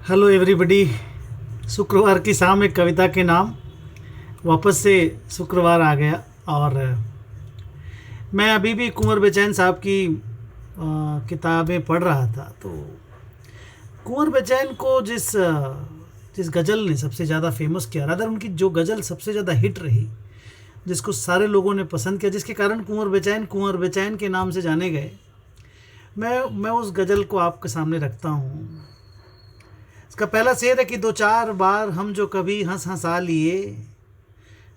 Hello everybody. शुक्रवार की शाम एक कविता के नाम वापस से शुक्रवार आ गया और मैं अभी भी कुंवर बेचैन साहब की किताबें पढ़ रहा था। तो कुंवर बेचैन को जिस गज़ल ने सबसे ज़्यादा फेमस किया, रादर उनकी जो गज़ल सबसे ज़्यादा हिट रही, जिसको सारे लोगों ने पसंद किया, जिसके कारण कुंवर बेचैन के नाम से जाने गए, मैं उस गज़ल को आपके सामने रखता हूँ। इसका पहला शेर है कि दो चार बार हम जो कभी हंस हंसा लिए,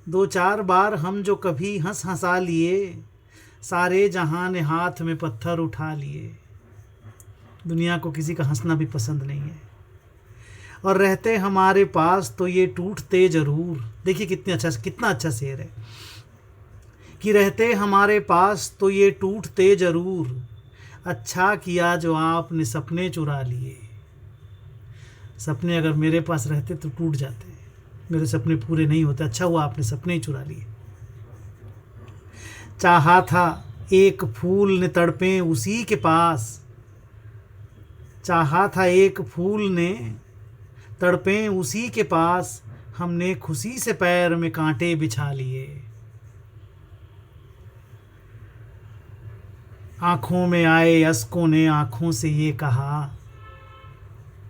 दो चार बार हम जो कभी हंस हंसा लिए, सारे जहां ने हाथ में पत्थर उठा लिए। दुनिया को किसी का हंसना भी पसंद नहीं है, और रहते हमारे पास तो ये टूटते ज़रूर। देखिए कितना अच्छा शेर है कि रहते हमारे पास तो ये टूटते ज़रूर, अच्छा किया जो आपने सपने चुरा लिए। सपने अगर मेरे पास रहते तो टूट जाते, मेरे सपने पूरे नहीं होते, अच्छा हुआ आपने सपने ही चुरा लिए। चाहा था एक फूल ने तड़पे उसी के पास, चाहा था एक फूल ने तड़पे उसी के पास, हमने खुशी से पैर में कांटे बिछा लिए। आंखों में आए अश्कों ने आंखों से ये कहा,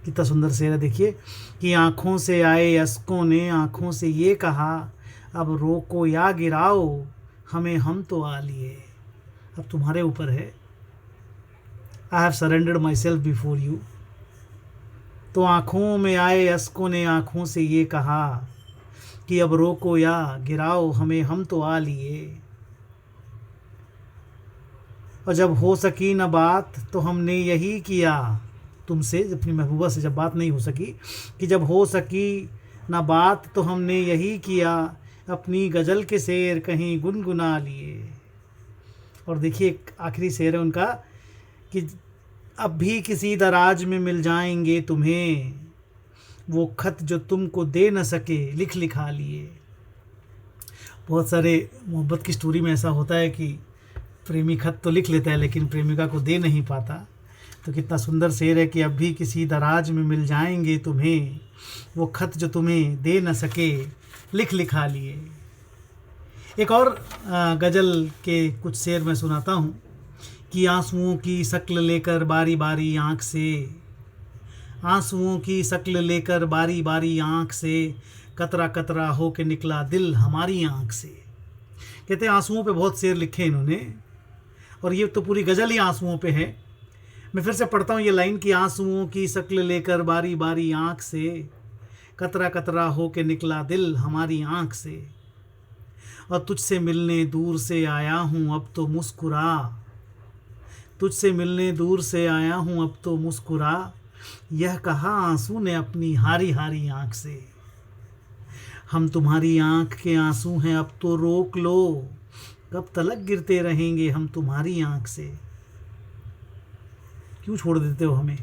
कितना सुंदर शेर है। देखिए कि आंखों से आए अश्कों ने आंखों से ये कहा, अब रोको या गिराओ हमें हम तो आ लिए। अब तुम्हारे ऊपर है, I have surrendered my self before you. तो आंखों में आए अश्कों ने आंखों से ये कहा कि अब रोको या गिराओ हमें हम तो आ लिए। और जब हो सकी न बात तो हमने यही किया, तुमसे अपनी महबूबा से जब बात नहीं हो सकी, कि जब हो सकी ना बात तो हमने यही किया, अपनी गज़ल के शेर कहीं गुनगुना लिए। और देखिए एक आखिरी शेर है उनका कि अब भी किसी दराज में मिल जाएंगे तुम्हें, वो खत जो तुमको दे न सके लिख लिखा लिए। बहुत सारे मोहब्बत की स्टोरी में ऐसा होता है कि प्रेमी खत तो लिख लेता है लेकिन प्रेमिका को दे नहीं पाता। तो कितना सुंदर शेर है कि अब भी किसी दराज में मिल जाएंगे तुम्हें, वो खत जो तुम्हें दे न सके लिख लिखा लिए। एक और गज़ल के कुछ शेर मैं सुनाता हूँ कि आंसुओं की शक्ल लेकर बारी बारी आँख से, आंसुओं की शक्ल लेकर बारी बारी आँख से, कतरा कतरा हो के निकला दिल हमारी आँख से। कहते हैं आंसुओं पे बहुत शेर लिखे इन्होंने, और ये तो पूरी गज़ल ही आंसुओं पे है। मैं फिर से पढ़ता हूँ ये लाइन कि आंसुओं की शक्ल लेकर बारी बारी आँख से, कतरा कतरा हो के निकला दिल हमारी आँख से, और तुझसे मिलने दूर से आया हूँ अब तो मुस्कुरा, तुझसे मिलने दूर से आया हूँ अब तो मुस्कुरा, यह कहा आंसू ने अपनी हारी हारी आँख से। हम तुम्हारी आँख के आंसू हैं अब तो रोक लो, कब तलक गिरते रहेंगे हम तुम्हारी आँख से। क्यों छोड़ देते हो हमें।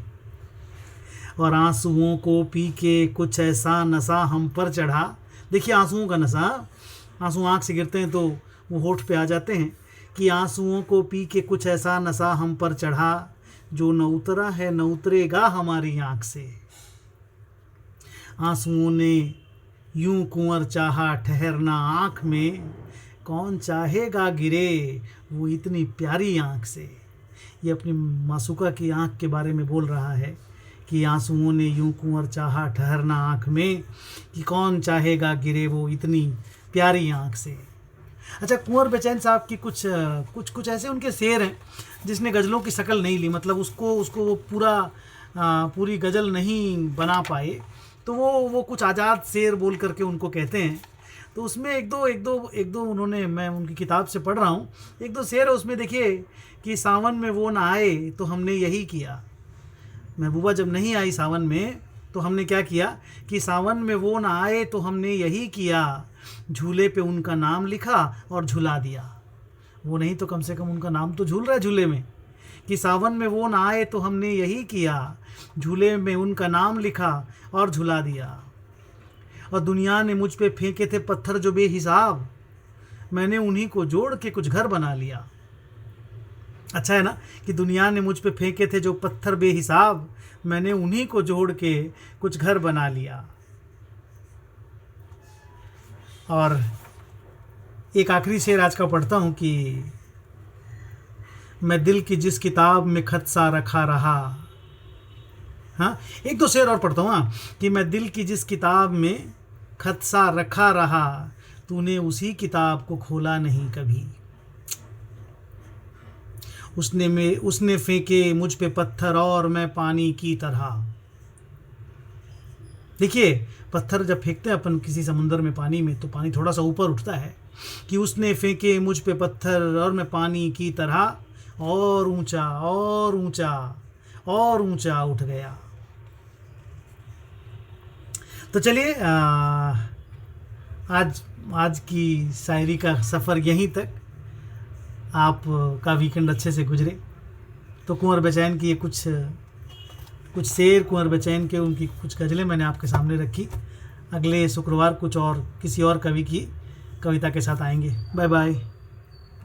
और आंसुओं को पी के कुछ ऐसा नशा हम पर चढ़ा। देखिए आंसुओं का नशा, आंसू आँख से गिरते हैं तो वो होठ पे आ जाते हैं कि आंसुओं को पी के कुछ ऐसा नशा हम पर चढ़ा, जो न उतरा है न उतरेगा हमारी आँख से। आंसुओं ने यूं कुंवर चाहा ठहरना आँख में, कौन चाहेगा गिरे वो इतनी प्यारी आँख से। ये अपनी मासूका की आँख के बारे में बोल रहा है कि आंसुओं ने यूं कुंवर चाहा ठहरना आँख में, कि कौन चाहेगा गिरे वो इतनी प्यारी आँख से। अच्छा, कुंवर बेचैन साहब की कुछ ऐसे उनके शेर हैं जिसने गज़लों की शक्ल नहीं ली, मतलब उसको वो पूरी गज़ल नहीं बना पाए, तो वो कुछ आज़ाद शेर बोल करके उनको कहते हैं। तो उसमें एक दो उन्होंने, मैं उनकी किताब से पढ़ रहा हूँ, एक दो शेर है उसमें। देखिए कि सावन में वो ना आए तो हमने यही किया। महबूबा जब नहीं आई सावन में तो हमने क्या किया कि सावन में वो ना आए तो हमने यही किया, झूले पे उनका नाम लिखा और झुला दिया। वो नहीं तो कम से कम उनका नाम तो झूल रहा है झूले में, कि सावन में वो ना आए तो हमने यही किया, झूले में उनका नाम लिखा और झुला दिया। और दुनिया ने मुझ पे फेंके थे पत्थर जो बेहिसाब, मैंने उन्हीं को जोड़ के कुछ घर बना लिया। अच्छा है ना कि दुनिया ने मुझ पे फेंके थे जो पत्थर बेहिसाब, मैंने उन्हीं को जोड़ के कुछ घर बना लिया। और एक आखिरी शेर आज का पढ़ता हूँ कि मैं दिल की जिस किताब में खत सा रखा रहा। हाँ, एक दो शेर और पढ़ता हूँ। हाँ, कि मैं दिल की जिस किताब में खत सा रखा रहा, तूने उसी किताब को खोला नहीं कभी। उसने फेंके मुझ पे पत्थर और मैं पानी की तरह। देखिए, पत्थर जब फेंकते हैं अपन किसी समुद्र में, पानी में, तो पानी थोड़ा सा ऊपर उठता है। कि उसने फेंके मुझ पे पत्थर और मैं पानी की तरह और ऊंचा और ऊंचा और ऊंचा उठ गया। तो चलिए, आज की शायरी का सफ़र यहीं तक। आपका वीकेंड अच्छे से गुजरे। तो कुंवर बेचैन की ये कुछ शेर, कुंवर बेचैन के उनकी कुछ गज़लें मैंने आपके सामने रखी। अगले शुक्रवार कुछ और किसी और कवि की कविता के साथ आएंगे। Bye bye.